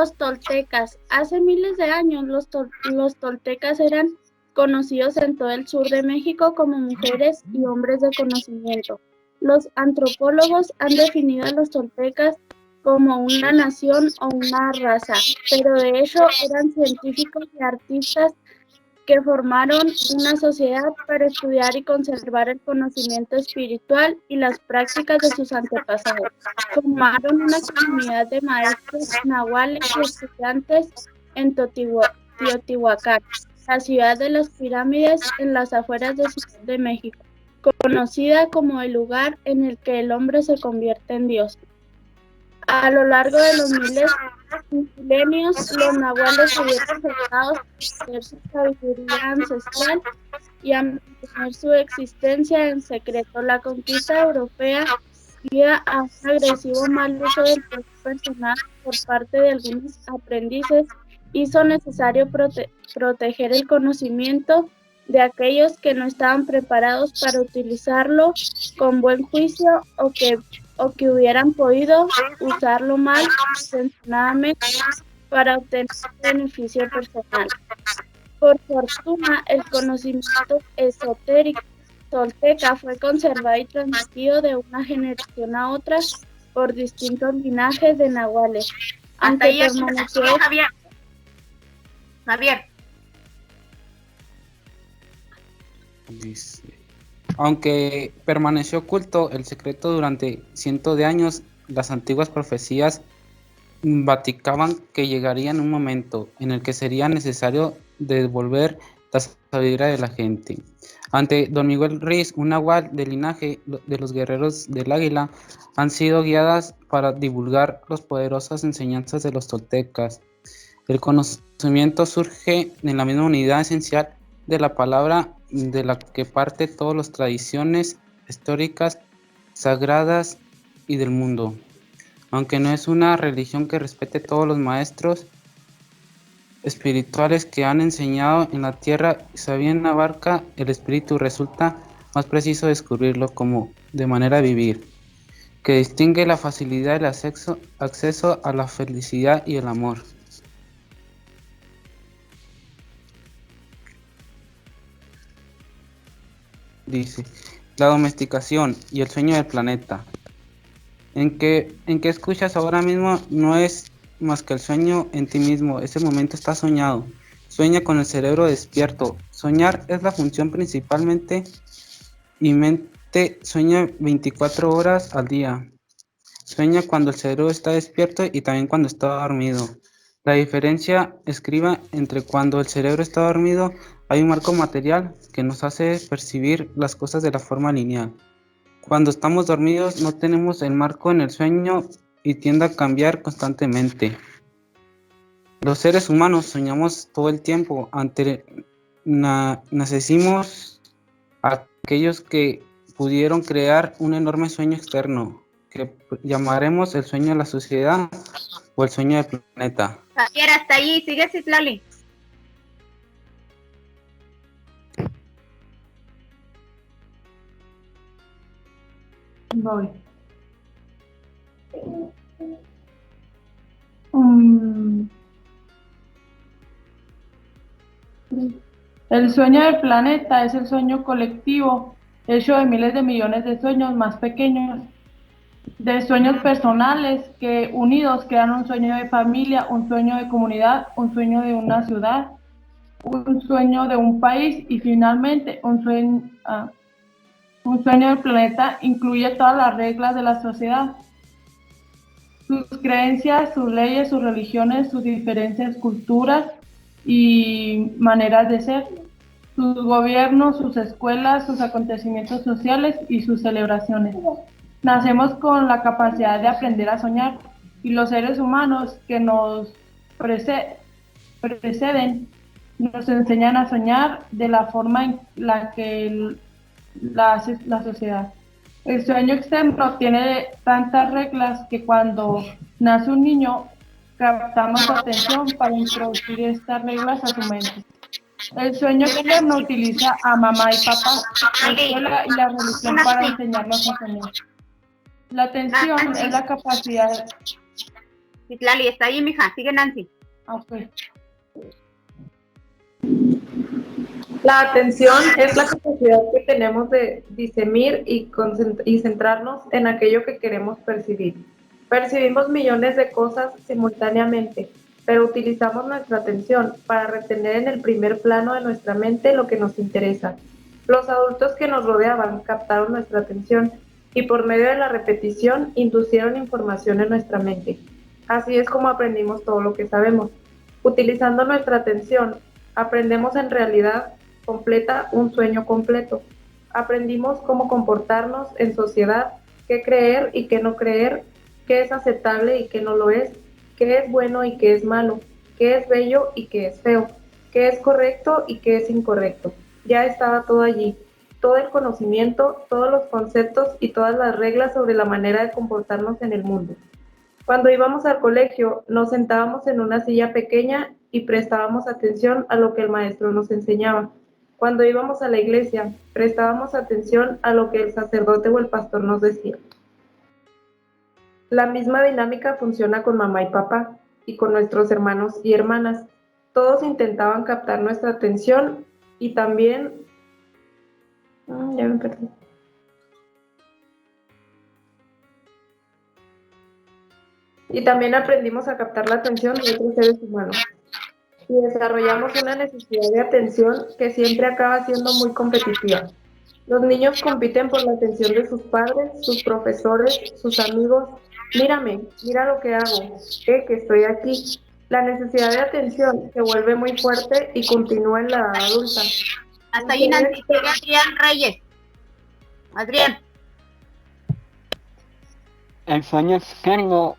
Los toltecas. Hace miles de años los toltecas eran conocidos en todo el sur de México como mujeres y hombres de conocimiento. Los antropólogos han definido a los toltecas como una nación o una raza, pero de hecho eran científicos y artistas que formaron una sociedad para estudiar y conservar el conocimiento espiritual y las prácticas de sus antepasados. Formaron una comunidad de maestros nahuales y estudiantes en Teotihuacán, la ciudad de las pirámides en las afueras de Ciudad de México, conocida como el lugar en el que el hombre se convierte en Dios. A lo largo de los milenios, los nahuales se vieron forzados a perder su sabiduría ancestral y a mantener su existencia en secreto. La conquista europea, guía a un agresivo mal uso del poder personal por parte de algunos aprendices, hizo necesario proteger el conocimiento de aquellos que no estaban preparados para utilizarlo con buen juicio o que hubieran podido usarlo mal intencionadamente para obtener beneficio personal. Por fortuna, el conocimiento esotérico tolteca fue conservado y transmitido de una generación a otra por distintos linajes de nahuales. Hasta ahí permaneció Javier. Dice, aunque permaneció oculto el secreto durante cientos de años, las antiguas profecías vaticaban que llegaría un momento en el que sería necesario devolver la sabiduría de la gente. Ante don Miguel Ruiz, un nahual del linaje de los guerreros del águila, han sido guiadas para divulgar las poderosas enseñanzas de los toltecas. El conocimiento surge en la misma unidad esencial de la palabra de la que parte todas las tradiciones históricas, sagradas y del mundo. Aunque no es una religión que respete todos los maestros espirituales que han enseñado en la tierra, si bien abarca el espíritu, resulta más preciso descubrirlo como de manera de vivir, que distingue la facilidad del acceso a la felicidad y el amor. Dice, la domesticación y el sueño del planeta. En que escuchas ahora mismo no es más que el sueño en ti mismo. Ese momento está soñado. Sueña con el cerebro despierto. Soñar es la función principalmente y mente sueña 24 horas al día. Sueña cuando el cerebro está despierto y también cuando está dormido. La diferencia escriba entre cuando el cerebro está dormido, hay un marco material que nos hace percibir las cosas de la forma lineal. Cuando estamos dormidos no tenemos el marco en el sueño y tiende a cambiar constantemente. Los seres humanos soñamos todo el tiempo. Nacimos aquellos que pudieron crear un enorme sueño externo, que llamaremos el sueño de la sociedad o el sueño del planeta. Javier, hasta ahí, sigue Citlali. Voy. El sueño del planeta es el sueño colectivo, hecho de miles de millones de sueños más pequeños, de sueños personales que unidos crean un sueño de familia, un sueño de comunidad, un sueño de una ciudad, un sueño de un país y finalmente un sueño del planeta incluye todas las reglas de la sociedad, sus creencias, sus leyes, sus religiones, sus diferentes culturas y maneras de ser, sus gobiernos, sus escuelas, sus acontecimientos sociales y sus celebraciones. Nacemos con la capacidad de aprender a soñar y los seres humanos que nos preceden nos enseñan a soñar de la forma en la que la sociedad. El sueño externo tiene tantas reglas que cuando nace un niño captamos su atención para introducir estas reglas a su mente. El sueño externo utiliza a mamá y papá, la escuela y la religión para enseñarnos a soñar. La atención es la capacidad Citlali, está ahí, mija. Sigue Nancy. Ok. La atención es la capacidad que tenemos de discernir y centrarnos en aquello que queremos percibir. Percibimos millones de cosas simultáneamente, pero utilizamos nuestra atención para retener en el primer plano de nuestra mente lo que nos interesa. Los adultos que nos rodeaban captaron nuestra atención y por medio de la repetición inducieron información en nuestra mente. Así es como aprendimos todo lo que sabemos. Utilizando nuestra atención, aprendemos en realidad completa un sueño completo. Aprendimos cómo comportarnos en sociedad, qué creer y qué no creer, qué es aceptable y qué no lo es, qué es bueno y qué es malo, qué es bello y qué es feo, qué es correcto y qué es incorrecto. Ya estaba todo allí, todo el conocimiento, todos los conceptos y todas las reglas sobre la manera de comportarnos en el mundo. Cuando íbamos al colegio, nos sentábamos en una silla pequeña y prestábamos atención a lo que el maestro nos enseñaba. Cuando íbamos a la iglesia, prestábamos atención a lo que el sacerdote o el pastor nos decía. La misma dinámica funciona con mamá y papá y con nuestros hermanos y hermanas. Todos intentaban captar nuestra atención y también... ya me perdí. Y también aprendimos a captar la atención de otros seres humanos. Y desarrollamos una necesidad de atención que siempre acaba siendo muy competitiva. Los niños compiten por la atención de sus padres, sus profesores, sus amigos. Mírame, mira lo que hago, que estoy aquí. La necesidad de atención se vuelve muy fuerte y continúa en la edad adulta. Hasta ahí, Nancy. Sigue Adrián Reyes. Adrián. El sueño externo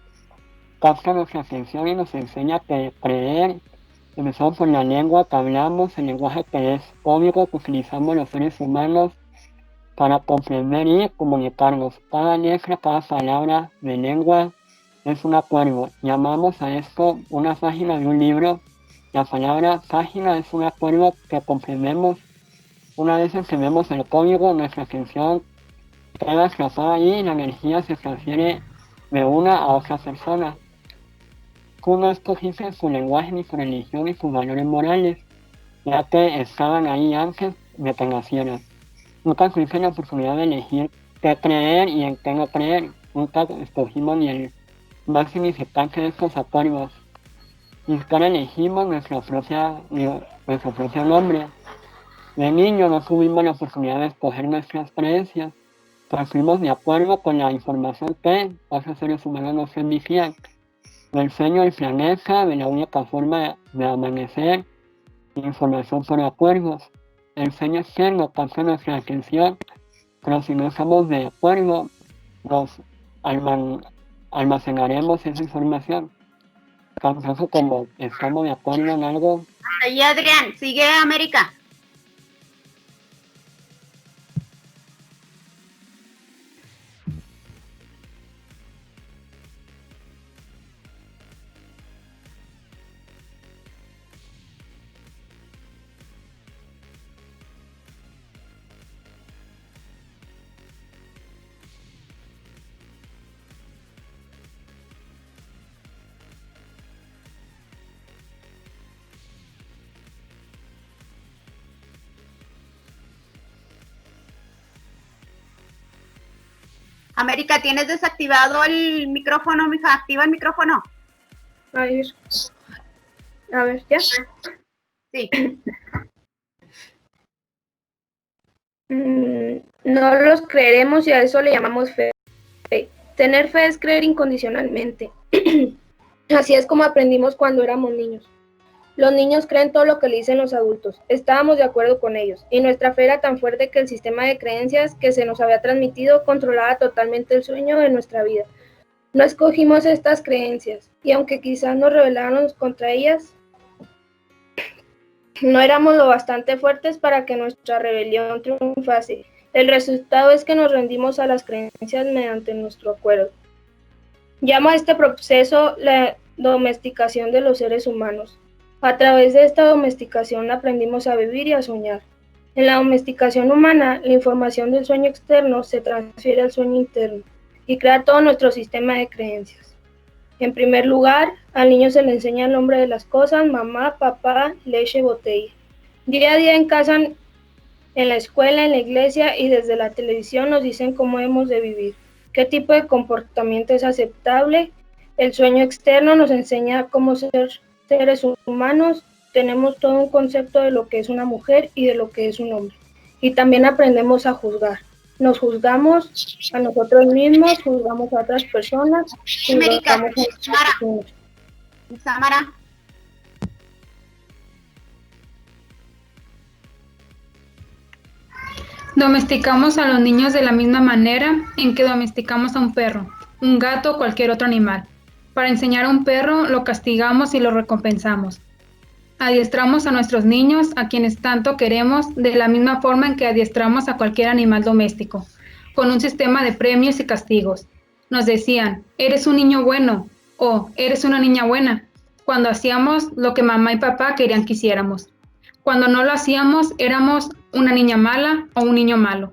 capta nuestra atención y nos enseña a creer. Empezamos por la lengua que hablamos, el lenguaje que es código que utilizamos los seres humanos para comprender y comunicarnos. Cada letra, cada palabra de lengua es un acuerdo. Llamamos a esto una página de un libro. La palabra página es un acuerdo que comprendemos. Una vez entendemos el código, nuestra atención queda atrapada ahí y la energía se transfiere de una a otra persona. Tú no escogiste su lenguaje ni su religión ni sus valores morales, ya que estaban ahí antes de que nacieras. Nunca tuviste la oportunidad de elegir qué creer y en qué no creer. Nunca escogimos ni el más significante de estos acuerdos. Ni siquiera elegimos nuestro propio nombre. De niño no tuvimos la oportunidad de escoger nuestras creencias, pero fuimos de acuerdo con la información que otros seres humanos nos envían. Del sueño del planeta, de la única forma de amanecer, información por acuerdos. El sueño externo capta nuestra atención, pero si no estamos de acuerdo, nos almacenaremos esa información. Tanto como estamos de acuerdo en algo. Hasta ahí, Adrián. Sigue América. América, ¿tienes desactivado el micrófono, mija? Activa el micrófono. A ver, ¿ya? Sí. No los creeremos y a eso le llamamos fe. Tener fe es creer incondicionalmente. Así es como aprendimos cuando éramos niños. Los niños creen todo lo que le dicen los adultos. Estábamos de acuerdo con ellos, y nuestra fe era tan fuerte que el sistema de creencias que se nos había transmitido controlaba totalmente el sueño de nuestra vida. No escogimos estas creencias, y aunque quizás nos rebeláramos contra ellas, no éramos lo bastante fuertes para que nuestra rebelión triunfase. El resultado es que nos rendimos a las creencias mediante nuestro acuerdo. Llamo a este proceso la domesticación de los seres humanos. A través de esta domesticación aprendimos a vivir y a soñar. En la domesticación humana, la información del sueño externo se transfiere al sueño interno y crea todo nuestro sistema de creencias. En primer lugar, al niño se le enseña el nombre de las cosas: mamá, papá, leche, botella. Día a día en casa, en la escuela, en la iglesia y desde la televisión nos dicen cómo hemos de vivir, qué tipo de comportamiento es aceptable. El sueño externo nos enseña cómo ser seres humanos. Tenemos todo un concepto de lo que es una mujer y de lo que es un hombre. Y también aprendemos a juzgar. Nos juzgamos a nosotros mismos, juzgamos a otras personas, América, juzgamos a nuestros vecinos. Samara. Domesticamos a los niños de la misma manera en que domesticamos a un perro, un gato o cualquier otro animal. Para enseñar a un perro, lo castigamos y lo recompensamos. Adiestramos a nuestros niños, a quienes tanto queremos, de la misma forma en que adiestramos a cualquier animal doméstico, con un sistema de premios y castigos. Nos decían, eres un niño bueno o eres una niña buena, cuando hacíamos lo que mamá y papá querían que hiciéramos. Cuando no lo hacíamos, éramos una niña mala o un niño malo.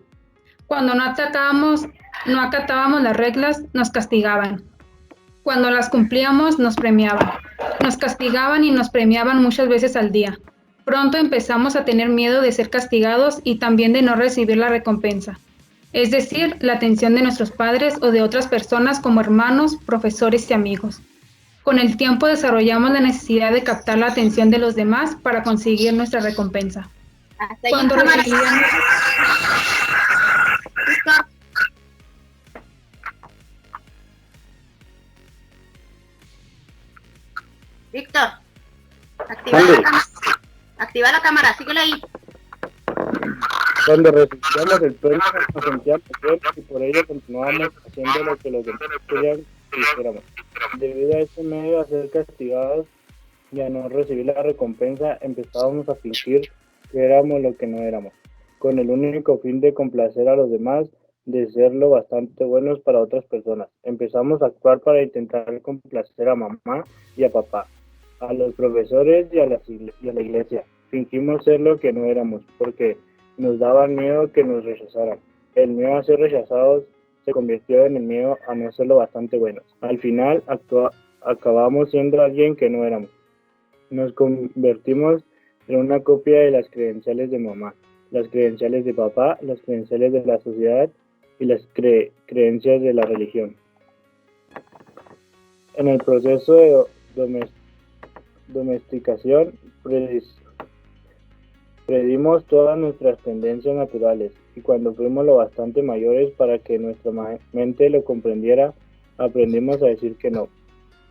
Cuando no acatábamos las reglas, nos castigaban. Cuando las cumplíamos, nos premiaban. Nos castigaban y nos premiaban muchas veces al día. Pronto empezamos a tener miedo de ser castigados y también de no recibir la recompensa, es decir, la atención de nuestros padres o de otras personas como hermanos, profesores y amigos. Con el tiempo desarrollamos la necesidad de captar la atención de los demás para conseguir nuestra recompensa. Hasta ahí, Cuando Samara. recibíamos... Víctor. Víctor, activa la cámara, síguele ahí. Cuando recibíamos el premio nos sentíamos bien y por ello continuábamos haciendo lo que los demás querían que hiciéramos. Debido a ese medio a ser castigados y a no recibir la recompensa, empezábamos a fingir que éramos lo que no éramos, con el único fin de complacer a los demás, de ser lo bastante buenos para otras personas. Empezamos a actuar para intentar complacer a mamá y a papá, a los profesores y a la iglesia. Fingimos ser lo que no éramos, porque nos daba miedo que nos rechazaran. El miedo a ser rechazados se convirtió en el miedo a no ser lo bastante buenos. Al final acabamos siendo alguien que no éramos. Nos convertimos en una copia de las credenciales de mamá, las credenciales de papá, las credenciales de la sociedad y las creencias de la religión. En el proceso de domesticación predimos todas nuestras tendencias naturales y cuando fuimos lo bastante mayores para que nuestra mente lo comprendiera, aprendimos a decir que no.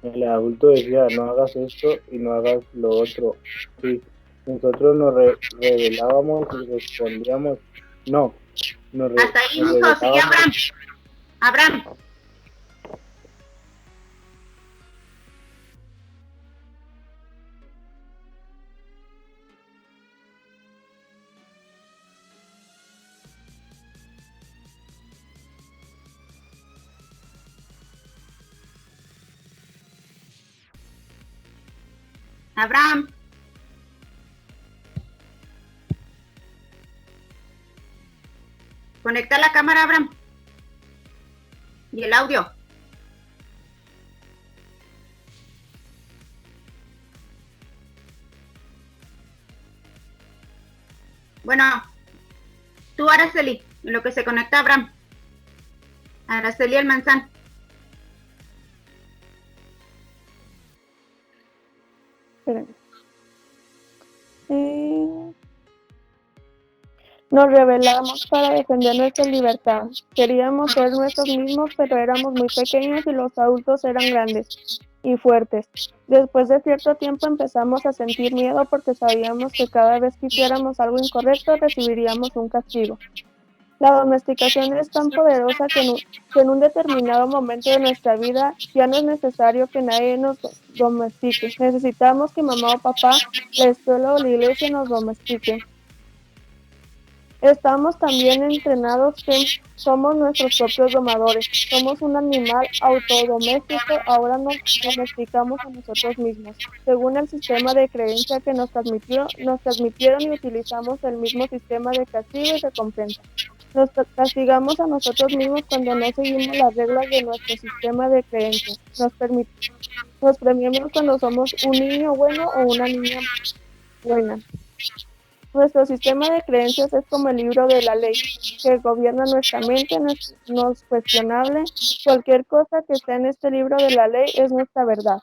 El adulto decía, no hagas esto y no hagas lo otro. Sí, nosotros nos rebelábamos y respondíamos, no. Hasta ahí, hijo, sigue Abraham. Abraham. Abraham. Conecta la cámara, Abraham. Y el audio. Bueno, tú, Araceli, en lo que se conecta Abraham. Araceli Almanzán. Nos rebelamos para defender nuestra libertad. Queríamos ser nosotros mismos, pero éramos muy pequeños y los adultos eran grandes y fuertes. Después de cierto tiempo empezamos a sentir miedo porque sabíamos que cada vez que hiciéramos algo incorrecto recibiríamos un castigo. La domesticación es tan poderosa que en un determinado momento de nuestra vida ya no es necesario que nadie nos domestique. Necesitamos que mamá o papá, la escuela o la iglesia nos domestiquen. Estamos también entrenados que somos nuestros propios domadores. Somos un animal autodoméstico, ahora nos domesticamos a nosotros mismos. Según el sistema de creencia que nos transmitieron y utilizamos el mismo sistema de castigo y recompensa. Nos castigamos a nosotros mismos cuando no seguimos las reglas de nuestro sistema de creencias. Nos premiamos cuando somos un niño bueno o una niña buena. Nuestro sistema de creencias es como el libro de la ley, que gobierna nuestra mente, no es cuestionable. Cualquier cosa que esté en este libro de la ley es nuestra verdad.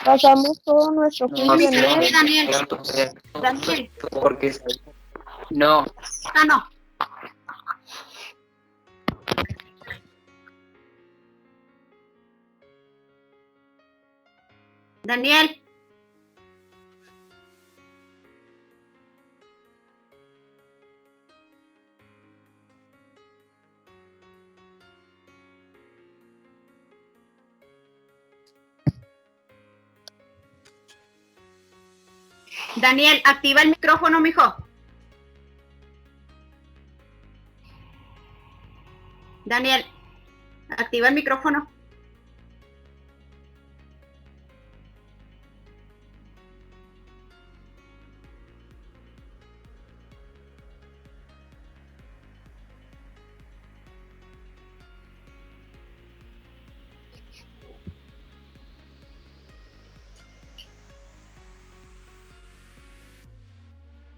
Basamos todo nuestro juicio en él. Daniel. Daniel. Porque no. Ah, no. Daniel. Daniel, activa el micrófono, mijo. Daniel, activa el micrófono.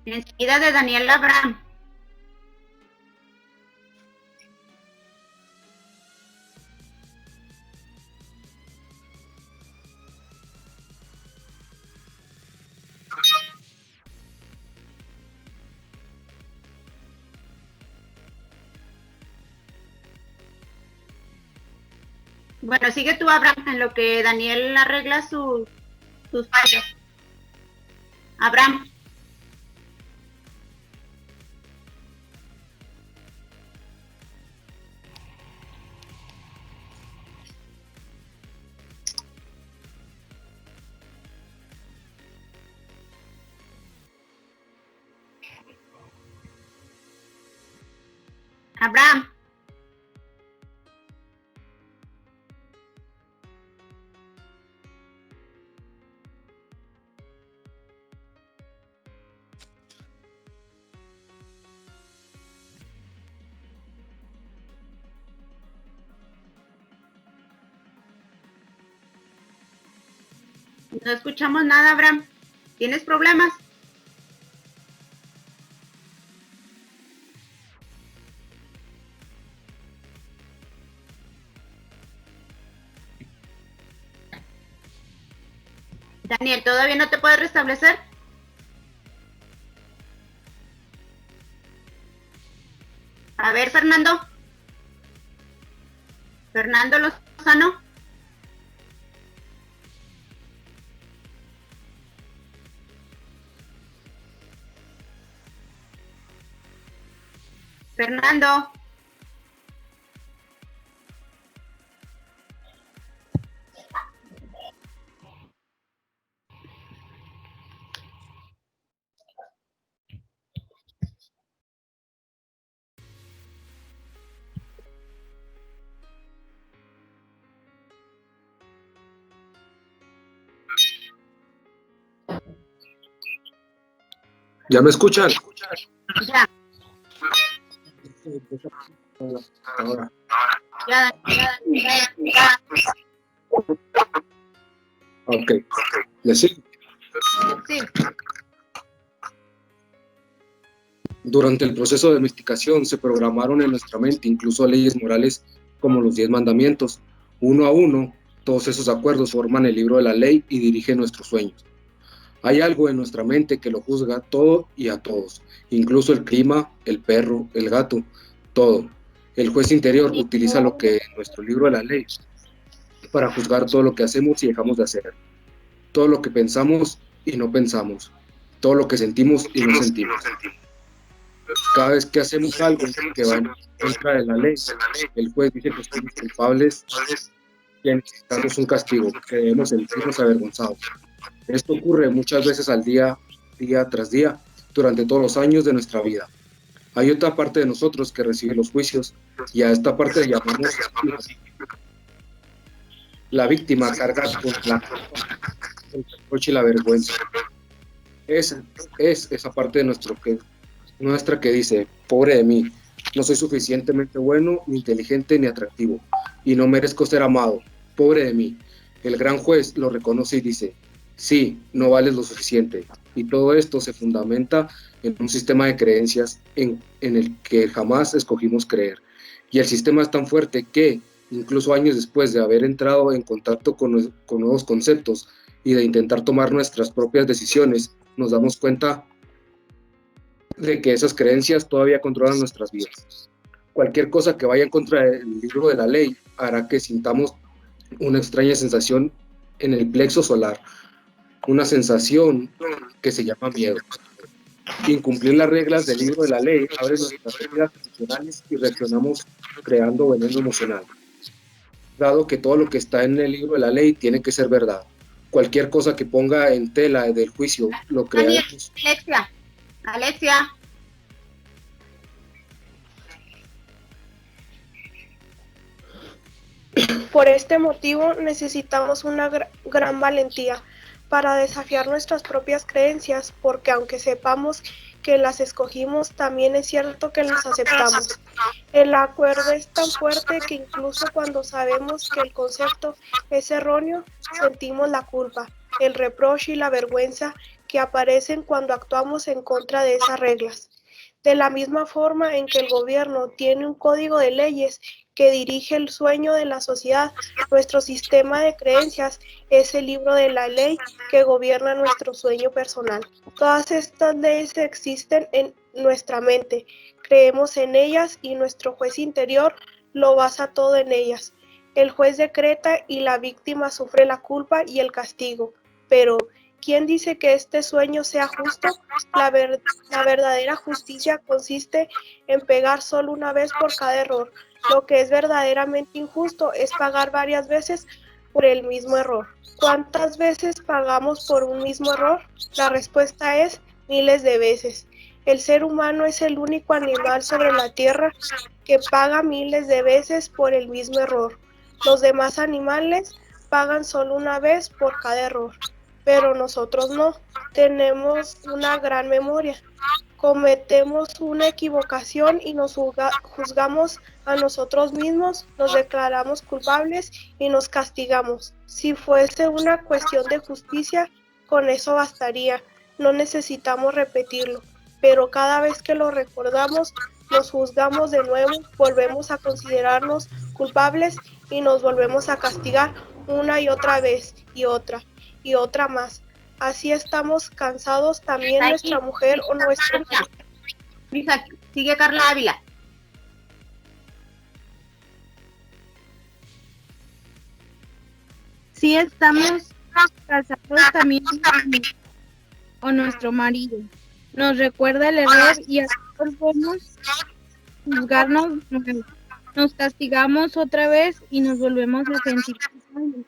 Enseguida de Daniel Abraham. Bueno, sigue tú, Abraham, en lo que Daniel arregla sus fallos. Abraham. Abraham. No escuchamos nada, Abraham. ¿Tienes problemas? Daniel, ¿todavía no te puedes restablecer? A ver, Fernando. Fernando Lozano. Fernando. ¿Ya me escuchan? Ya. Ahora. Ya. Ok. ¿Le sigo? Sí. Durante el proceso de domesticación se programaron en nuestra mente incluso leyes morales como los 10 mandamientos. Uno a uno, todos esos acuerdos forman el libro de la ley y dirigen nuestros sueños. Hay algo en nuestra mente que lo juzga todo y a todos, incluso el clima, el perro, el gato, todo. El juez interior utiliza lo que en nuestro libro de la ley para juzgar todo lo que hacemos y dejamos de hacer, todo lo que pensamos y no pensamos, todo lo que sentimos y no sentimos. Cada vez que hacemos algo que va en contra de la ley, el juez dice que somos culpables y necesitamos un castigo, que debemos sentirnos avergonzados. Esto ocurre muchas veces al día tras día, durante todos los años de nuestra vida. Hay otra parte de nosotros que recibe los juicios, y a esta parte le llamamos la víctima carga con el reproche y la vergüenza. Es esa parte de nuestra que dice, pobre de mí, No soy suficientemente bueno, ni inteligente, ni atractivo, y no merezco ser amado. Pobre de mí. El gran juez lo reconoce y dice, sí, no vales lo suficiente. Y todo esto se fundamenta en un sistema de creencias en el que jamás escogimos creer. Y el sistema es tan fuerte que, incluso años después de haber entrado en contacto con nuevos conceptos y de intentar tomar nuestras propias decisiones, nos damos cuenta de que esas creencias todavía controlan nuestras vidas. Cualquier cosa que vaya en contra del libro de la ley hará que sintamos una extraña sensación en el plexo solar, una sensación que se llama miedo. Incumplir las reglas del libro de la ley abre nuestras heridas emocionales y reaccionamos creando veneno emocional. Dado que todo lo que está en el libro de la ley tiene que ser verdad, cualquier cosa que ponga en tela del juicio lo creamos. Alexia. Por este motivo necesitamos una gran valentía para desafiar nuestras propias creencias, porque aunque sepamos que las escogimos, también es cierto que las aceptamos. El acuerdo es tan fuerte que incluso cuando sabemos que el concepto es erróneo, sentimos la culpa, el reproche y la vergüenza que aparecen cuando actuamos en contra de esas reglas. De la misma forma en que el gobierno tiene un código de leyes que dirige el sueño de la sociedad, nuestro sistema de creencias es el libro de la ley que gobierna nuestro sueño personal. Todas estas leyes existen en nuestra mente, creemos en ellas y nuestro juez interior lo basa todo en ellas. El juez decreta y la víctima sufre la culpa y el castigo, pero ¿quién dice que este sueño sea justo? La verdadera justicia consiste en pegar solo una vez por cada error. Lo que es verdaderamente injusto es pagar varias veces por el mismo error. ¿Cuántas veces pagamos por un mismo error? La respuesta es miles de veces. El ser humano es el único animal sobre la tierra que paga miles de veces por el mismo error. Los demás animales pagan solo una vez por cada error, pero nosotros no. Tenemos una gran memoria. Cometemos una equivocación y nos juzgamos a nosotros mismos, nos declaramos culpables y nos castigamos. Si fuese una cuestión de justicia, con eso bastaría. No necesitamos repetirlo, pero cada vez que lo recordamos, nos juzgamos de nuevo, volvemos a considerarnos culpables y nos volvemos a castigar una y otra vez y otra más. Así estamos cansados también nuestra mujer o nuestro marido. Lisa, sigue Carla Ávila. Sí estamos cansados también o nuestro marido. Nos recuerda el error y así volvemos a juzgarnos, nos castigamos otra vez y nos volvemos a sentir culpables.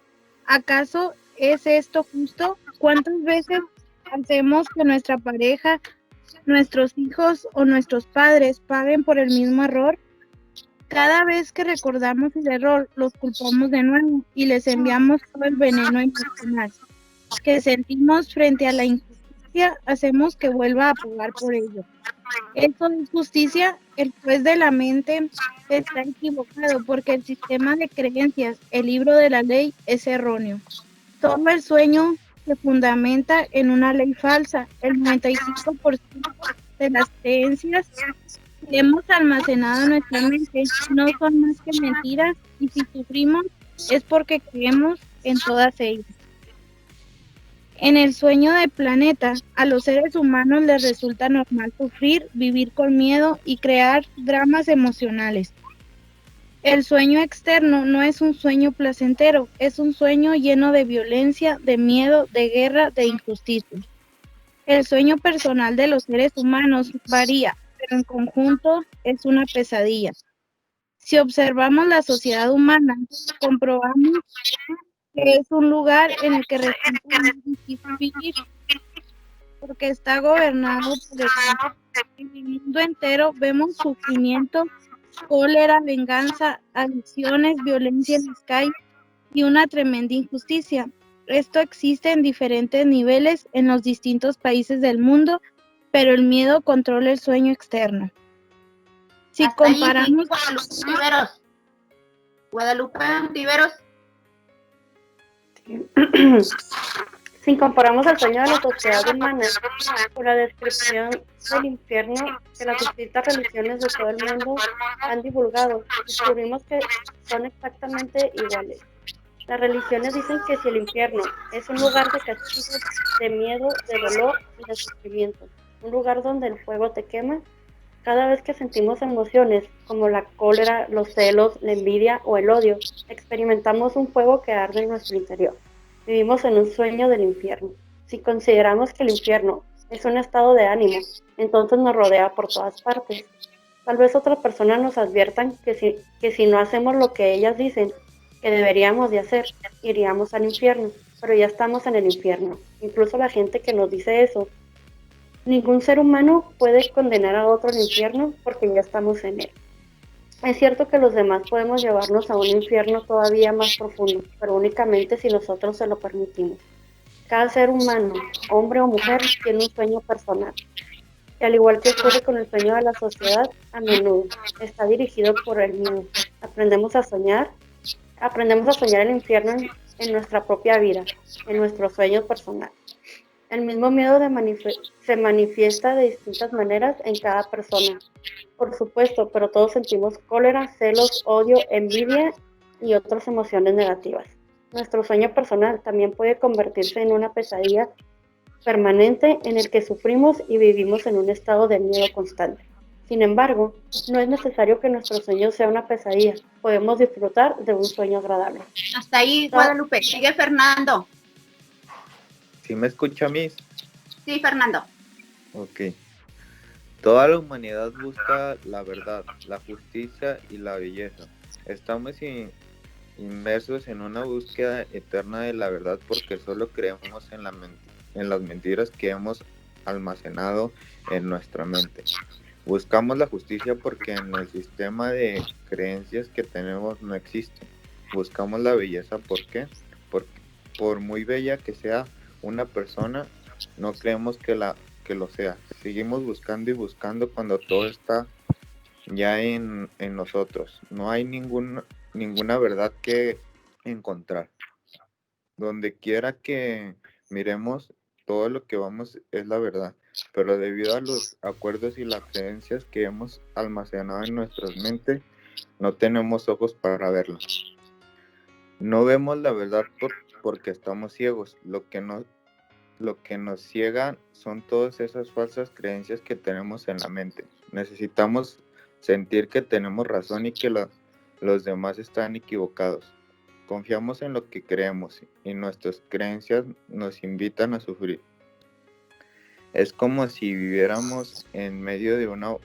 ¿Acaso es esto justo? ¿Cuántas veces hacemos que nuestra pareja, nuestros hijos o nuestros padres paguen por el mismo error? Cada vez que recordamos el error, los culpamos de nuevo y les enviamos todo el veneno emocional que sentimos frente a la injusticia, hacemos que vuelva a pagar por ello. Eso es justicia. El juez de la mente está equivocado porque el sistema de creencias, el libro de la ley, es erróneo. Todo el sueño se fundamenta en una ley falsa. El 95% de las creencias que hemos almacenado en nuestra mente no son más que mentiras, y si sufrimos es porque creemos en todas ellas. En el sueño del planeta, a los seres humanos les resulta normal sufrir, vivir con miedo y crear dramas emocionales. El sueño externo no es un sueño placentero, es un sueño lleno de violencia, de miedo, de guerra, de injusticia. El sueño personal de los seres humanos varía, pero en conjunto es una pesadilla. Si observamos la sociedad humana, comprobamos que es un lugar en el que resulta muy difícil vivir, porque está gobernado por el mal. En el mundo entero vemos sufrimiento, cólera, venganza, adicciones, violencia en las calles y una tremenda injusticia. Esto existe en diferentes niveles en los distintos países del mundo, pero el miedo controla el sueño externo. Si Hasta ahí, comparamos, Guadalupe Ontiveros. Si comparamos el sueño de la sociedad humana con la descripción del infierno que las distintas religiones de todo el mundo han divulgado, descubrimos que son exactamente iguales. Las religiones dicen que si el infierno es un lugar de castigo, de miedo, de dolor y de sufrimiento, un lugar donde el fuego te quema, cada vez que sentimos emociones como la cólera, los celos, la envidia o el odio, experimentamos un fuego que arde en nuestro interior. Vivimos en un sueño del infierno. Si consideramos que el infierno es un estado de ánimo, entonces nos rodea por todas partes. Tal vez otras personas nos adviertan que si no hacemos lo que ellas dicen que deberíamos de hacer, iríamos al infierno, pero ya estamos en el infierno. Incluso la gente que nos dice eso. Ningún ser humano puede condenar a otro al infierno porque ya estamos en él. Es cierto que los demás podemos llevarnos a un infierno todavía más profundo, pero únicamente si nosotros se lo permitimos. Cada ser humano, hombre o mujer, tiene un sueño personal. Y al igual que ocurre con el sueño de la sociedad, a menudo está dirigido por el miedo. Aprendemos a soñar el infierno en nuestra propia vida, en nuestro sueño personal. El mismo miedo se manifiesta de distintas maneras en cada persona, por supuesto, pero todos sentimos cólera, celos, odio, envidia y otras emociones negativas. Nuestro sueño personal también puede convertirse en una pesadilla permanente en el que sufrimos y vivimos en un estado de miedo constante. Sin embargo, no es necesario que nuestro sueño sea una pesadilla. Podemos disfrutar de un sueño agradable. Hasta ahí, Guadalupe. Sigue Fernando. ¿Sí me escucha, Miss? Sí, Fernando. Ok. Toda la humanidad busca la verdad, la justicia y la belleza. Estamos inmersos en una búsqueda eterna de la verdad porque solo creemos en las mentiras que hemos almacenado en nuestra mente. Buscamos la justicia porque en el sistema de creencias que tenemos no existe. Buscamos la belleza, ¿por qué? Porque por muy bella que sea una persona, no creemos que lo sea. Seguimos buscando y buscando cuando todo está ya en nosotros. No hay ninguna verdad que encontrar. Donde quiera que miremos, todo lo que vamos es la verdad. Pero debido a los acuerdos y las creencias que hemos almacenado en nuestras mentes, no tenemos ojos para verla. No vemos la verdad porque estamos ciegos. Lo que nos ciega son todas esas falsas creencias que tenemos en la mente. Necesitamos sentir que tenemos razón y que los demás están equivocados. Confiamos en lo que creemos y nuestras creencias nos invitan a sufrir. Es como si viviéramos en medio de una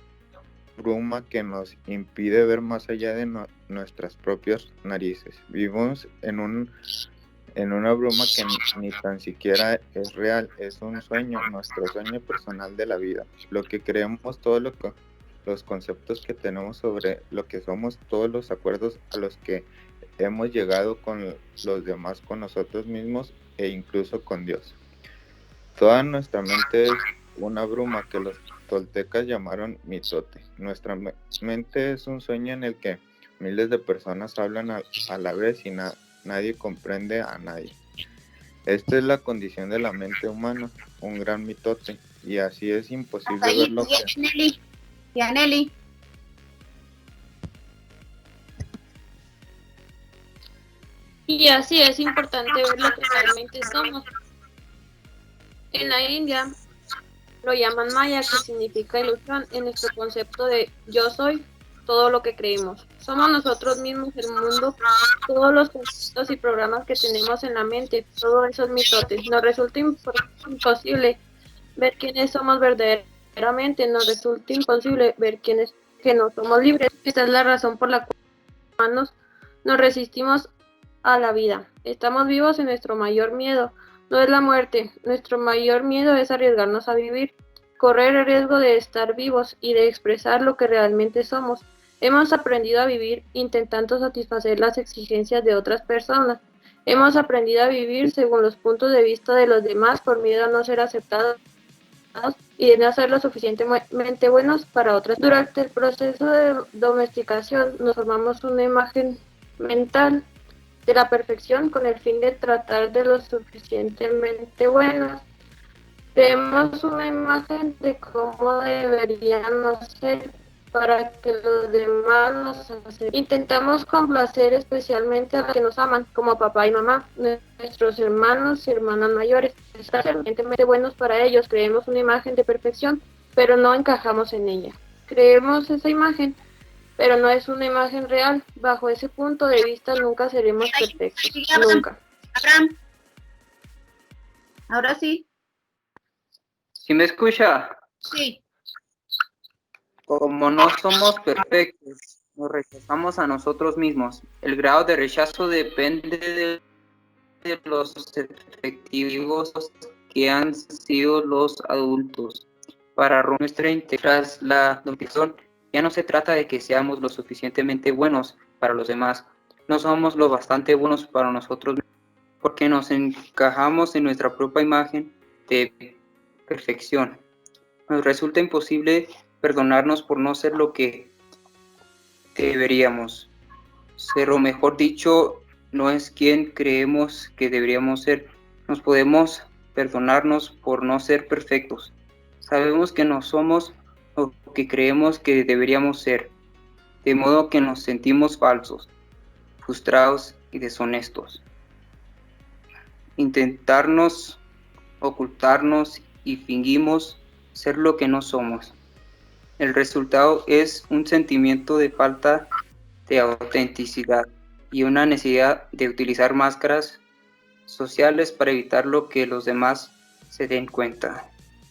bruma que nos impide ver más allá de nuestras propias narices. Vivimos en una bruma que ni tan siquiera es real, es un sueño, nuestro sueño personal de la vida. Lo que creemos, los conceptos que tenemos sobre lo que somos, todos los acuerdos a los que hemos llegado con los demás, con nosotros mismos e incluso con Dios. Toda nuestra mente es una bruma que los toltecas llamaron mitote. Nuestra mente es un sueño en el que miles de personas hablan a la vez y nadie comprende a nadie. Esta es la condición de la mente humana, un gran mitote, y así es imposible ver lo que... Nelly. Y así es importante ver lo que realmente somos. En la India lo llaman Maya, que significa ilusión, en nuestro concepto de yo soy todo lo que creemos. Somos nosotros mismos, el mundo, todos los conceptos y programas que tenemos en la mente, todos esos mitotes. Nos resulta imposible ver quiénes somos verdaderamente, nos resulta imposible ver que no somos libres. Esta es la razón por la cual los humanos nos resistimos a la vida. Estamos vivos en nuestro mayor miedo. No es la muerte, nuestro mayor miedo es arriesgarnos a vivir, correr el riesgo de estar vivos y de expresar lo que realmente somos. Hemos aprendido a vivir intentando satisfacer las exigencias de otras personas. Hemos aprendido a vivir según los puntos de vista de los demás por miedo a no ser aceptados y de no ser lo suficientemente buenos para otras. Durante el proceso de domesticación nos formamos una imagen mental de la perfección con el fin de tratar de lo suficientemente buenos. Creemos una imagen de cómo deberíamos ser para que los demás nos acepten. Intentamos complacer especialmente a los que nos aman, como papá y mamá, nuestros hermanos y hermanas mayores. Estar suficientemente buenos para ellos, creemos una imagen de perfección, pero no encajamos en ella. Creemos esa imagen, pero no es una imagen real. Bajo ese punto de vista nunca seremos perfectos, nunca. Abraham, ahora sí. ¿Sí me escucha? Sí. Como no somos perfectos, nos rechazamos a nosotros mismos. El grado de rechazo depende de los efectivos que han sido los adultos. Para nuestra tras la domesticación, ya no se trata de que seamos lo suficientemente buenos para los demás. No somos lo bastante buenos para nosotros mismos, porque nos encajamos en nuestra propia imagen de perfección. Nos resulta imposible perdonarnos por no ser lo que deberíamos ser, o mejor dicho, no es quien creemos que deberíamos ser. Nos podemos perdonarnos por no ser perfectos. Sabemos que no somos lo que creemos que deberíamos ser, de modo que nos sentimos falsos, frustrados y deshonestos. Intentarnos ocultarnos y fingimos ser lo que no somos. El resultado es un sentimiento de falta de autenticidad y una necesidad de utilizar máscaras sociales para evitar lo que los demás se den cuenta.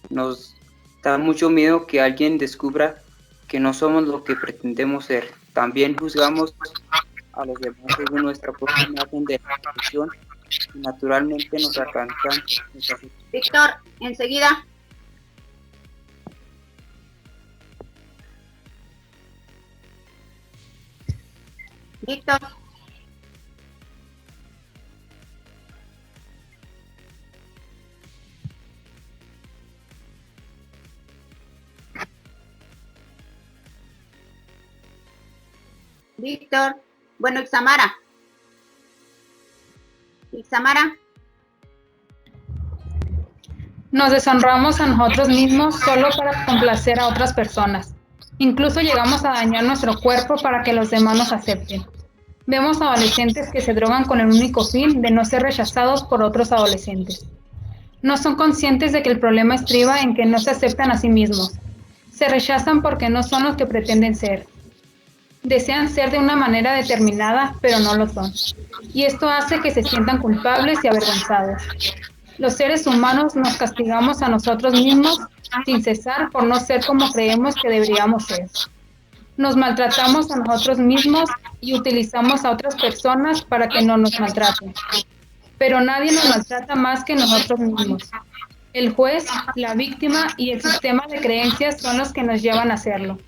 Nos da mucho miedo que alguien descubra que no somos lo que pretendemos ser. También juzgamos a los demás según nuestra propia imagen de la perfección y naturalmente nos alcanzan. Víctor, enseguida. Víctor. Víctor. Bueno, Ixamara. Ixamara. Nos deshonramos a nosotros mismos solo para complacer a otras personas. Incluso llegamos a dañar nuestro cuerpo para que los demás nos acepten. Vemos adolescentes que se drogan con el único fin de no ser rechazados por otros adolescentes. No son conscientes de que el problema estriba en que no se aceptan a sí mismos. Se rechazan porque no son los que pretenden ser. Desean ser de una manera determinada, pero no lo son. Y esto hace que se sientan culpables y avergonzados. Los seres humanos nos castigamos a nosotros mismos sin cesar por no ser como creemos que deberíamos ser. Nos maltratamos a nosotros mismos y utilizamos a otras personas para que no nos maltraten. Pero nadie nos maltrata más que nosotros mismos. El juez, la víctima y el sistema de creencias son los que nos llevan a hacerlo.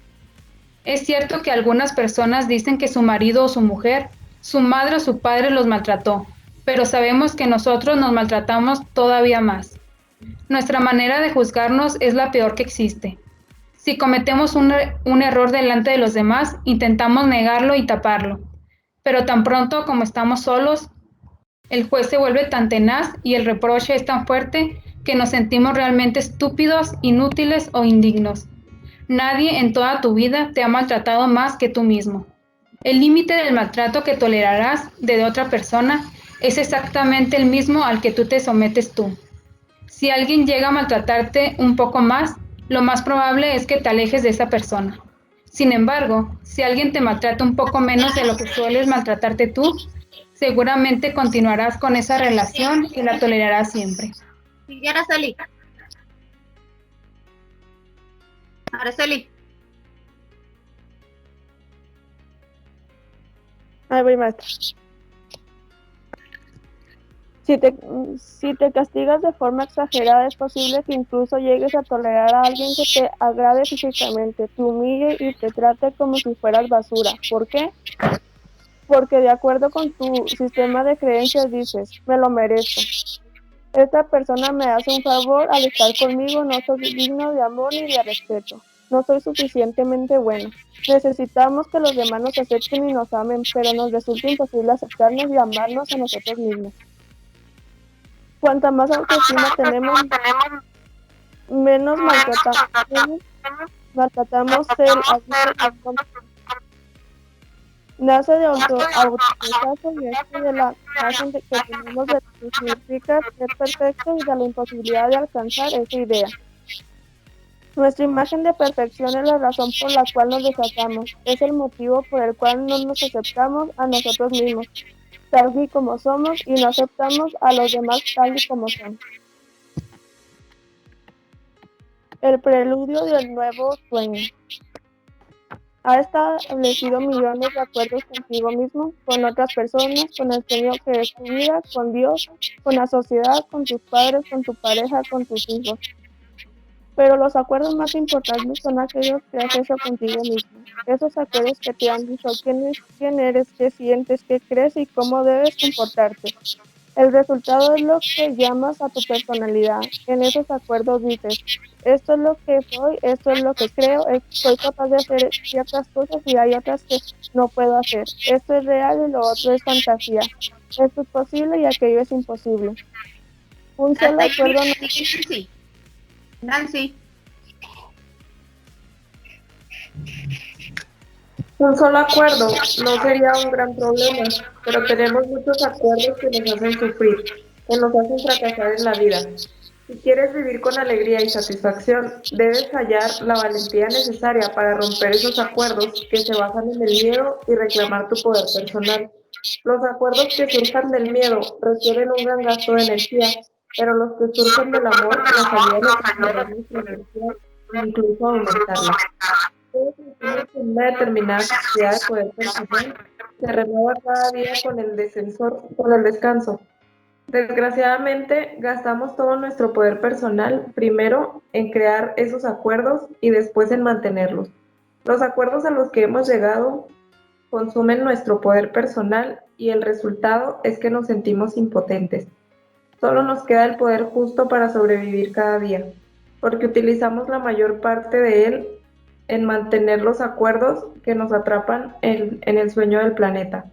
Es cierto que algunas personas dicen que su marido o su mujer, su madre o su padre los maltrató, pero sabemos que nosotros nos maltratamos todavía más. Nuestra manera de juzgarnos es la peor que existe. Si cometemos un error delante de los demás, intentamos negarlo y taparlo. Pero tan pronto como estamos solos, el juez se vuelve tan tenaz y el reproche es tan fuerte que nos sentimos realmente estúpidos, inútiles o indignos. Nadie en toda tu vida te ha maltratado más que tú mismo. El límite del maltrato que tolerarás de otra persona es exactamente el mismo al que tú te sometes tú. Si alguien llega a maltratarte un poco más, lo más probable es que te alejes de esa persona. Sin embargo, si alguien te maltrata un poco menos de lo que sueles maltratarte tú, seguramente continuarás con esa relación y la tolerarás siempre. Sí, Araceli. Araceli. Ahí voy, maestra. Si te castigas de forma exagerada, es posible que incluso llegues a tolerar a alguien que te agrade físicamente, te humille y te trate como si fueras basura. ¿Por qué? Porque de acuerdo con tu sistema de creencias dices, me lo merezco. Esta persona me hace un favor al estar conmigo, no soy digno de amor ni de respeto. No soy suficientemente bueno. Necesitamos que los demás nos acepten y nos amen, pero nos resulta imposible aceptarnos y amarnos a nosotros mismos. Cuanta más autoestima tenemos, menos maltratamos el adulto. Nace de autorrechazo y esto de la imagen que tenemos de lo que significa ser perfecto y de la imposibilidad de alcanzar esa idea. Nuestra imagen de perfección es la razón por la cual nos rechazamos, es el motivo por el cual no nos aceptamos a nosotros mismos, tal y como somos, y no aceptamos a los demás tal y como son. El preludio del nuevo sueño. Ha establecido millones de acuerdos contigo mismo, con otras personas, con el sueño que es tu vida, con Dios, con la sociedad, con tus padres, con tu pareja, con tus hijos. Pero los acuerdos más importantes son aquellos que has hecho contigo mismo. Esos acuerdos que te han dicho quién eres, qué sientes, qué crees y cómo debes comportarte. El resultado es lo que llamas a tu personalidad. En esos acuerdos dices, esto es lo que soy, esto es lo que creo, soy capaz de hacer ciertas cosas y hay otras que no puedo hacer. Esto es real y lo otro es fantasía. Esto es posible y aquello es imposible. Un solo acuerdo no... Nancy. Un solo acuerdo no sería un gran problema, pero tenemos muchos acuerdos que nos hacen sufrir, que nos hacen fracasar en la vida. Si quieres vivir con alegría y satisfacción, debes hallar la valentía necesaria para romper esos acuerdos que se basan en el miedo y reclamar tu poder personal. Los acuerdos que surjan del miedo requieren un gran gasto de energía, pero los que surgen del amor nos ayudan a conservar nuestra energía e incluso a aumentarla. Una determinada capacidad de poder personal se renueva cada día con el descanso. Desgraciadamente, gastamos todo nuestro poder personal primero en crear esos acuerdos y después en mantenerlos. Los acuerdos a los que hemos llegado consumen nuestro poder personal y el resultado es que nos sentimos impotentes. Solo nos queda el poder justo para sobrevivir cada día, porque utilizamos la mayor parte de él en mantener los acuerdos que nos atrapan en el sueño del planeta.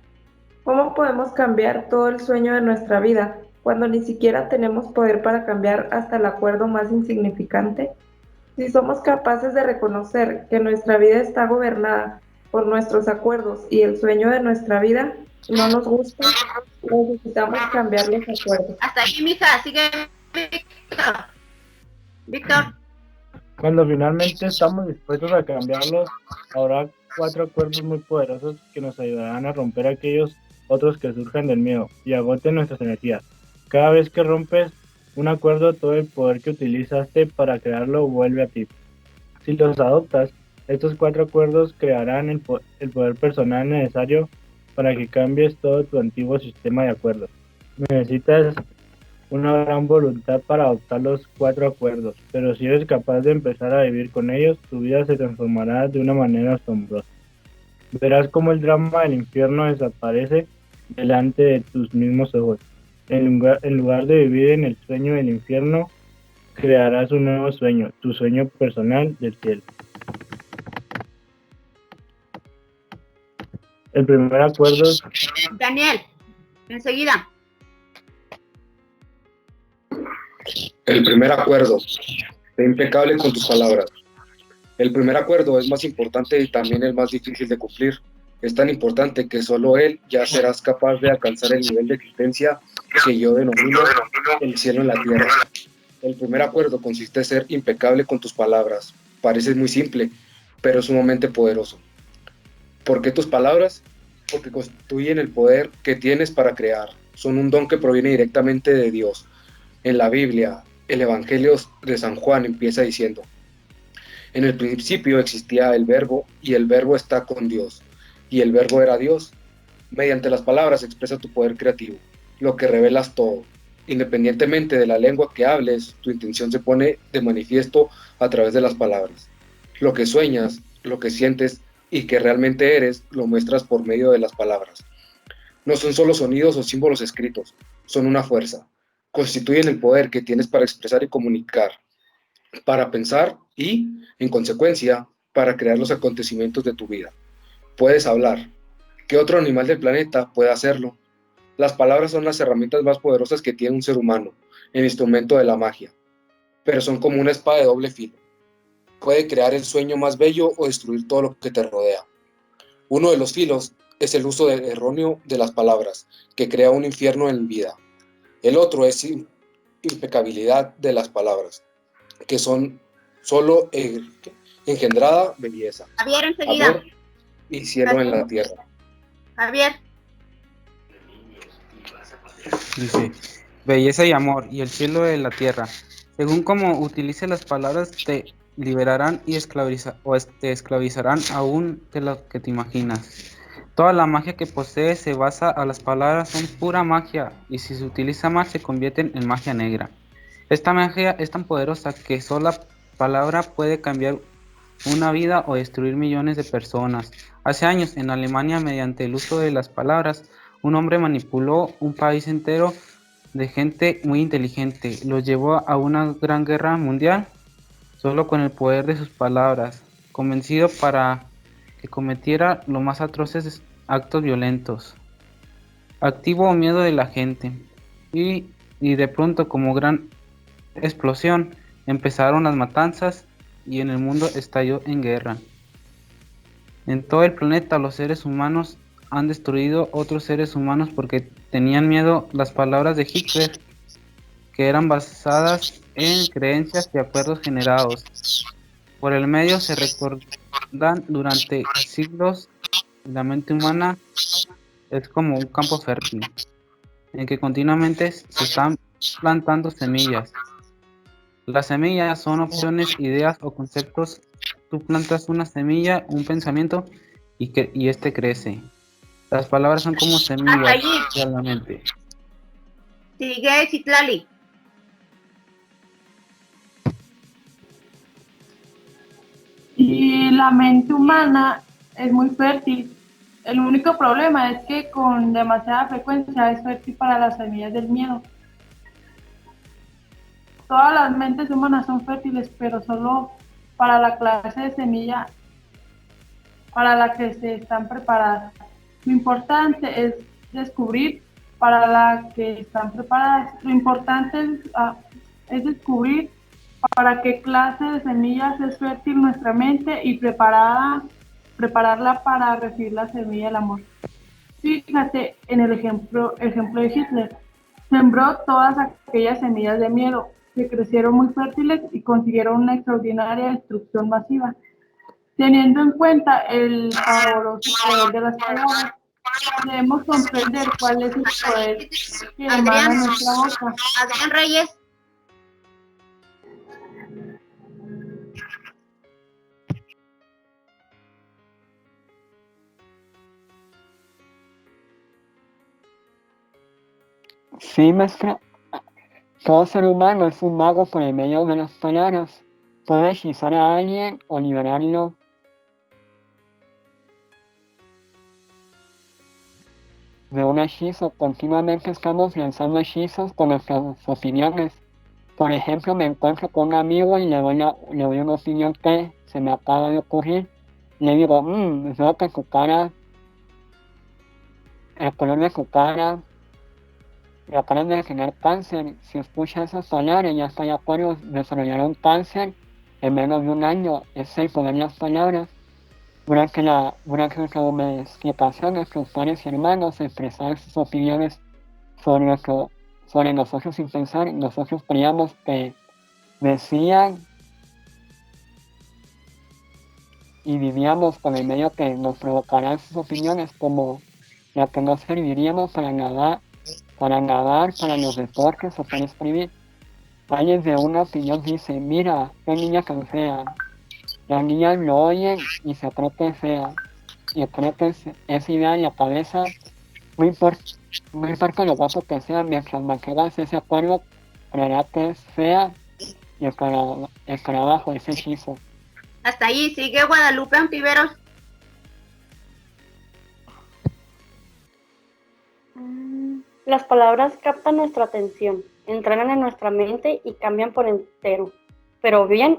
¿Cómo podemos cambiar todo el sueño de nuestra vida cuando ni siquiera tenemos poder para cambiar hasta el acuerdo más insignificante? Si somos capaces de reconocer que nuestra vida está gobernada por nuestros acuerdos y el sueño de nuestra vida no nos gusta, necesitamos cambiar los acuerdos. Hasta ahí, mija, sigue Víctor. Cuando finalmente estamos dispuestos a cambiarlos, habrá 4 acuerdos muy poderosos que nos ayudarán a romper aquellos otros que surjan del miedo y agoten nuestras energías. Cada vez que rompes un acuerdo, todo el poder que utilizaste para crearlo vuelve a ti. Si los adoptas, estos 4 acuerdos crearán el poder personal necesario para que cambies todo tu antiguo sistema de acuerdos. Necesitas una gran voluntad para adoptar los 4 acuerdos, pero si eres capaz de empezar a vivir con ellos, tu vida se transformará de una manera asombrosa. Verás cómo el drama del infierno desaparece delante de tus mismos ojos. En lugar de vivir en el sueño del infierno, crearás un nuevo sueño, tu sueño personal del cielo. El primer acuerdo es... Daniel, enseguida. El primer acuerdo, sé impecable con tus palabras. El primer acuerdo es más importante y también el más difícil de cumplir. Es tan importante que solo él ya serás capaz de alcanzar el nivel de existencia que yo denomino el cielo en la tierra. El primer acuerdo consiste en ser impecable con tus palabras. Parece muy simple, pero es sumamente poderoso. ¿Por qué tus palabras? Porque constituyen el poder que tienes para crear. Son un don que proviene directamente de Dios. En la Biblia, el Evangelio de San Juan empieza diciendo: en el principio existía el Verbo, y el Verbo está con Dios, y el Verbo era Dios. Mediante las palabras expresa tu poder creativo, lo que revelas todo. Independientemente de la lengua que hables, tu intención se pone de manifiesto a través de las palabras. Lo que sueñas, lo que sientes y que realmente eres, lo muestras por medio de las palabras. No son solo sonidos o símbolos escritos, son una fuerza. constituyen el poder que tienes para expresar y comunicar, para pensar y, en consecuencia, para crear los acontecimientos de tu vida. Puedes hablar. ¿Qué otro animal del planeta puede hacerlo? Las palabras son las herramientas más poderosas que tiene un ser humano, el instrumento de la magia, pero son como una espada de doble filo. Puede crear el sueño más bello o destruir todo lo que te rodea. Uno de los filos es el uso erróneo de las palabras, que crea un infierno en vida. El otro es impecabilidad de las palabras, que son solo engendrada belleza, Javier, enseguida. amor y cielo en la tierra. Javier. Dice, belleza y amor, y el cielo de la tierra. Según como utilices las palabras, te liberarán y te esclavizarán aún de lo que te imaginas. Toda la magia que posees se basa a las palabras, son pura magia, y si se utiliza más se convierten en magia negra. Esta magia es tan poderosa que sola palabra puede cambiar una vida o destruir millones de personas. Hace años, en Alemania, mediante el uso de las palabras, un hombre manipuló un país entero de gente muy inteligente. Los llevó a una gran guerra mundial solo con el poder de sus palabras, convencido para que cometiera los más atroces actos violentos. Activó miedo de la gente y de pronto, como gran explosión, empezaron las matanzas y en el mundo estalló en guerra. En todo el planeta los seres humanos han destruido otros seres humanos porque tenían miedo las palabras de Hitler, que eran basadas en creencias y acuerdos generados por el medio se recordan durante siglos. La mente humana es como un campo fértil en que continuamente se están plantando semillas. Las semillas son opciones, ideas o conceptos. Tú plantas una semilla, un pensamiento y este crece. Las palabras son como semillas realmente. Sigue Citlali. Y la mente humana es muy fértil. El único problema es que con demasiada frecuencia es fértil para las semillas del miedo. Todas las mentes humanas son fértiles, pero solo para la clase de semilla para la que se están preparadas. Lo importante es descubrir para la que están preparadas. Lo importante es descubrir para qué clase de semillas es fértil nuestra mente y prepararla para recibir la semilla del amor. Fíjate en el ejemplo de Hitler. Sembró todas aquellas semillas de miedo que crecieron muy fértiles y consiguieron una extraordinaria destrucción masiva. Teniendo en cuenta el pavoroso poder de las palabras, debemos comprender cuál es el poder que emana nuestra boca. Adrián Reyes. Sí, maestra. Todo ser humano es un mago por el medio de las palabras. Puede hechizar a alguien o liberarlo de un hechizo. Continuamente estamos lanzando hechizos con nuestras opiniones. Por ejemplo, me encuentro con un amigo y le doy una opinión que se me acaba de ocurrir. Le digo, veo que su cara, el color de su cara, le acaban de tener cáncer. Si escucha esas palabras, ya está de acuerdo, desarrollaron cáncer en menos de un año. Es el poder de las palabras. Durante nuestra domesticación, nuestros padres y hermanos expresaban sus opiniones sobre nosotros sin pensar. Nosotros creíamos que decían y vivíamos con el medio que nos provocaran sus opiniones, como la que no serviríamos para nadar, para los deportes o para escribir. Alguien de una opinión dice, mira, qué niña tan fea. Las niñas lo oyen y se cree que es fea. Y cree que esa idea en la cabeza, no importa lo guapo que sea, mientras mantengas ese acuerdo, creerá que es fea y estará bajo ese hechizo. Hasta ahí, sigue Guadalupe Antiveros. Las palabras captan nuestra atención. entrenan en nuestra mente y cambian por entero, pero bien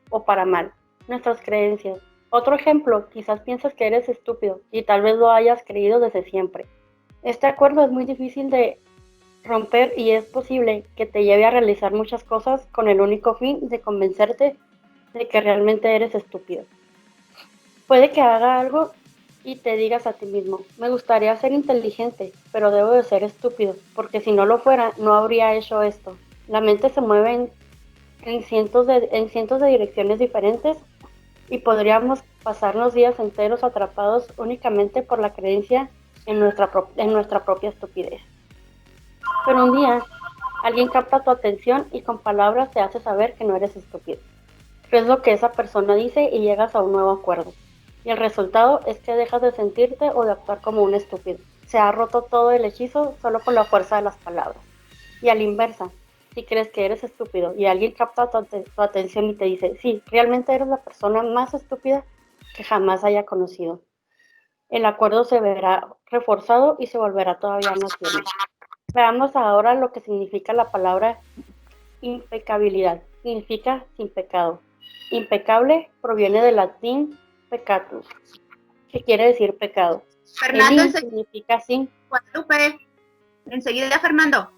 o para mal, nuestras creencias. Otro ejemplo, quizás piensas que eres estúpido y tal vez lo hayas creído desde siempre. Este acuerdo es muy difícil de romper y es posible que te lleve a realizar muchas cosas con el único fin de convencerte de que realmente eres estúpido. Puede que haga algo y te digas a ti mismo, me gustaría ser inteligente, pero debo de ser estúpido, porque si no lo fuera, no habría hecho esto. La mente se mueve en cientos de direcciones diferentes y podríamos pasarnos días enteros atrapados únicamente por la creencia en nuestra propia estupidez. Pero un día, alguien capta tu atención y con palabras te hace saber que no eres estúpido. Crees lo que esa persona dice y llegas a un nuevo acuerdo. Y el resultado es que dejas de sentirte o de actuar como un estúpido. Se ha roto todo el hechizo solo con la fuerza de las palabras. Y a la inversa, si crees que eres estúpido y alguien capta tu atención y te dice, sí, realmente eres la persona más estúpida que jamás haya conocido. El acuerdo se verá reforzado y se volverá todavía más firme. Veamos ahora lo que significa la palabra impecabilidad. Significa sin pecado. Impecable proviene del latín peccatus, que quiere decir pecado. Fernando, significa sin. Guadalupe, enseguida Fernando.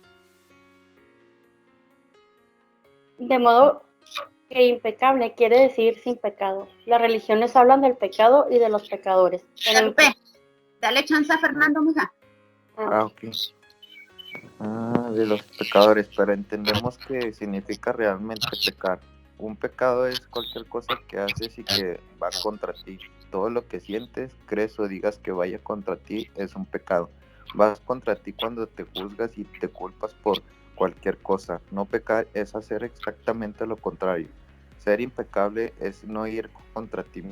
De modo que impecable quiere decir sin pecado. Las religiones hablan del pecado y de los pecadores. Guadalupe, dale chance a Fernando, mija. Ok. De los pecadores, pero entendemos que significa realmente pecar. Un pecado es cualquier cosa que haces y que va contra ti. Todo lo que sientes, crees o digas que vaya contra ti es un pecado. Vas contra ti cuando te juzgas y te culpas por cualquier cosa. No pecar es hacer exactamente lo contrario. Ser impecable es no ir contra ti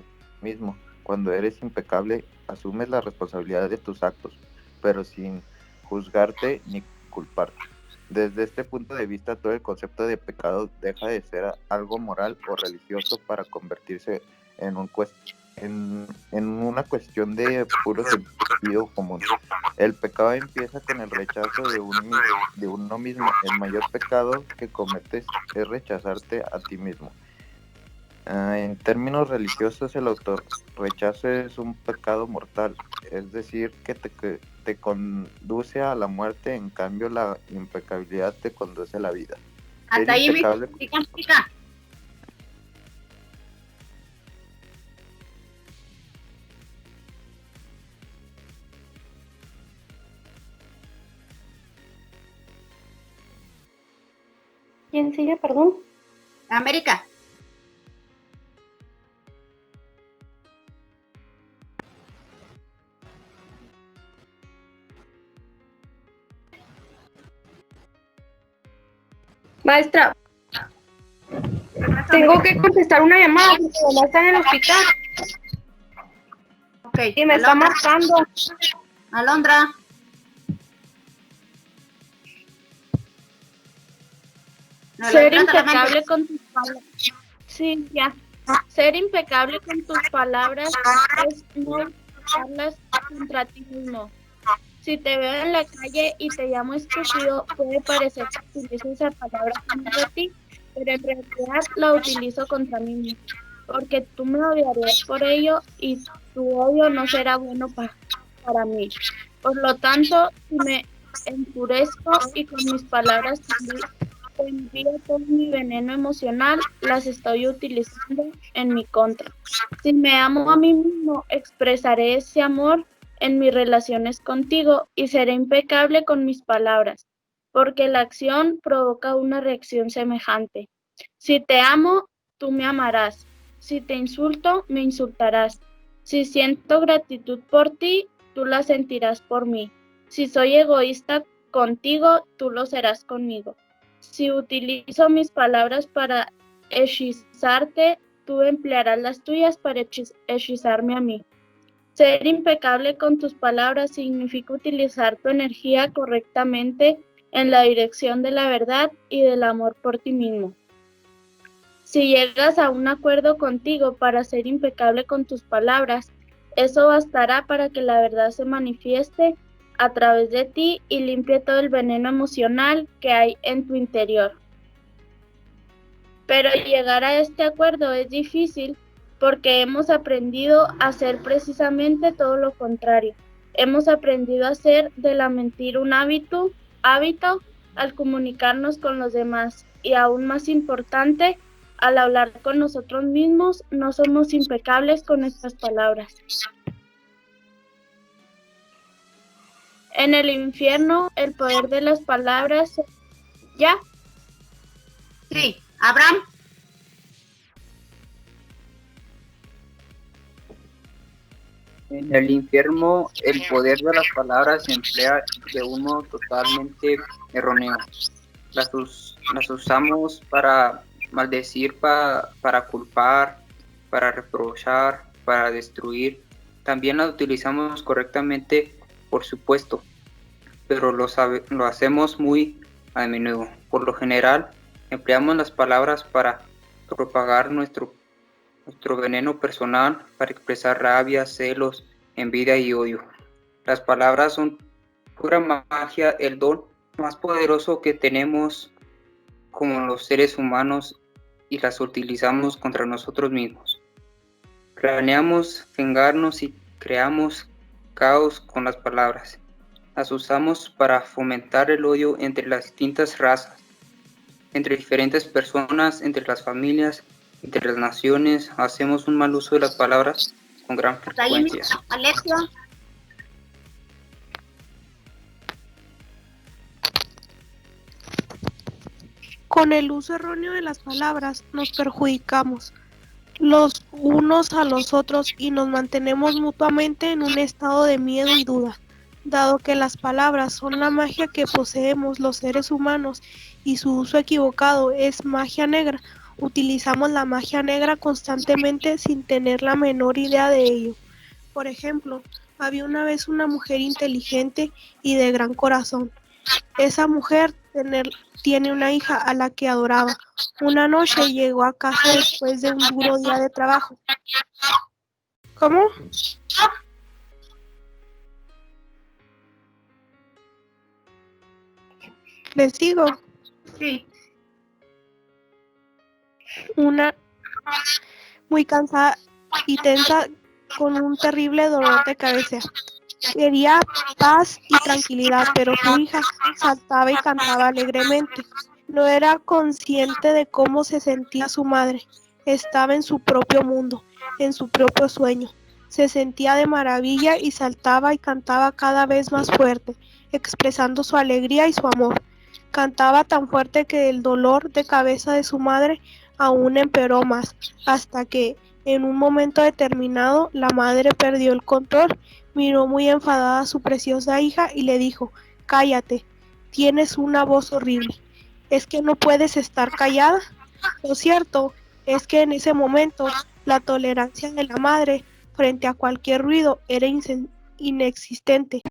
mismo. Cuando eres impecable, asumes la responsabilidad de tus actos, pero sin juzgarte ni culparte. Desde este punto de vista, todo el concepto de pecado deja de ser algo moral o religioso para convertirse en una cuestión de puro sentido común. El pecado empieza con el rechazo de uno mismo. El mayor pecado que cometes es rechazarte a ti mismo. En términos religiosos, el autorrechazo es un pecado mortal, es decir, que te conduce a la muerte. En cambio, la impecabilidad te conduce a la vida. Hasta ahí, explica. ¿Quién sigue, perdón? América. Maestra, tengo que contestar una llamada porque mi mamá está en el hospital. Ok. Y me está marcando. Alondra. Ser impecable con tus palabras. Sí, ya. Ser impecable con tus palabras es no usarlas contra ti mismo. Si te veo en la calle y te llamo estúpido, puede parecer que utilizo esa palabra contra ti, pero en realidad la utilizo contra mí mismo, porque tú me odiarías por ello y tu odio no será bueno para mí. Por lo tanto, si me enfurezco y con mis palabras te envío todo mi veneno emocional, las estoy utilizando en mi contra. Si me amo a mí mismo, expresaré ese amor en mis relaciones contigo y seré impecable con mis palabras, porque la acción provoca una reacción semejante. Si te amo, tú me amarás. Si te insulto, me insultarás. Si siento gratitud por ti, tú la sentirás por mí. Si soy egoísta contigo, tú lo serás conmigo. Si utilizo mis palabras para hechizarte, tú emplearás las tuyas para hechizarme a mí. Ser impecable con tus palabras significa utilizar tu energía correctamente en la dirección de la verdad y del amor por ti mismo. Si llegas a un acuerdo contigo para ser impecable con tus palabras, eso bastará para que la verdad se manifieste a través de ti y limpie todo el veneno emocional que hay en tu interior. Pero llegar a este acuerdo es difícil porque hemos aprendido a hacer precisamente todo lo contrario. Hemos aprendido a hacer de la mentira un hábito al comunicarnos con los demás y, aún más importante, al hablar con nosotros mismos, no somos impecables con nuestras palabras. En el infierno, el poder de las palabras... ¿Ya? Sí, Abraham. En el infierno, el poder de las palabras se emplea de un modo totalmente erróneo. Las usamos para maldecir, para culpar, para reprochar, para destruir. También las utilizamos correctamente, por supuesto, pero lo hacemos muy a menudo. Por lo general, empleamos las palabras para propagar nuestro veneno personal, para expresar rabia, celos, envidia y odio. Las palabras son pura magia, el don más poderoso que tenemos como los seres humanos, y las utilizamos contra nosotros mismos. Planeamos vengarnos y creamos caos con las palabras. Las usamos para fomentar el odio entre las distintas razas, entre diferentes personas, entre las familias, entre las naciones. Hacemos un mal uso de las palabras con gran frecuencia. Alexia. Con el uso erróneo de las palabras nos perjudicamos los unos a los otros y nos mantenemos mutuamente en un estado de miedo y duda. Dado que las palabras son la magia que poseemos los seres humanos y su uso equivocado es magia negra, utilizamos la magia negra constantemente sin tener la menor idea de ello. Por ejemplo, había una vez una mujer inteligente y de gran corazón. Esa mujer tiene una hija a la que adoraba. Una noche llegó a casa después de un duro día de trabajo. ¿Cómo? ¿Les sigo? Sí. Una muy cansada y tensa con un terrible dolor de cabeza. Quería paz y tranquilidad, pero su hija saltaba y cantaba alegremente. No era consciente de cómo se sentía su madre. Estaba en su propio mundo, en su propio sueño. Se sentía de maravilla y saltaba y cantaba cada vez más fuerte, expresando su alegría y su amor. Cantaba tan fuerte que el dolor de cabeza de su madre aún empeoró más, hasta que, en un momento determinado, la madre perdió el control, miró muy enfadada a su preciosa hija y le dijo: «Cállate, tienes una voz horrible. ¿Es que no puedes estar callada?». Lo cierto es que en ese momento la tolerancia de la madre frente a cualquier ruido era inexistente.